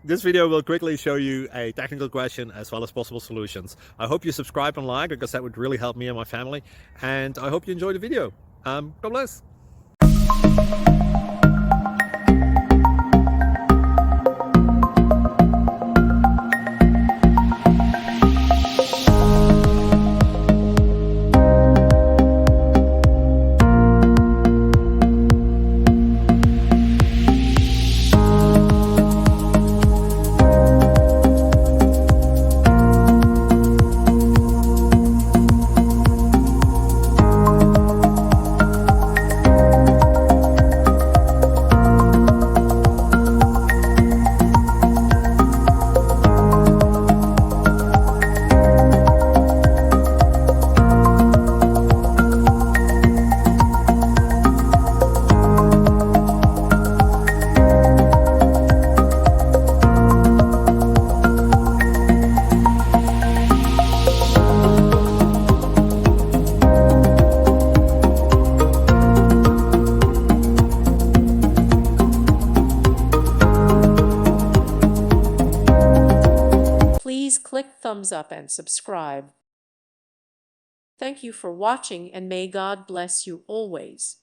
This video will quickly show you a technical question as well as possible solutions. I hope you subscribe and like, because that would really help me and my family. And I hope you enjoy the video. God bless. Please click thumbs up and subscribe. Thank you for watching, and may God bless you always.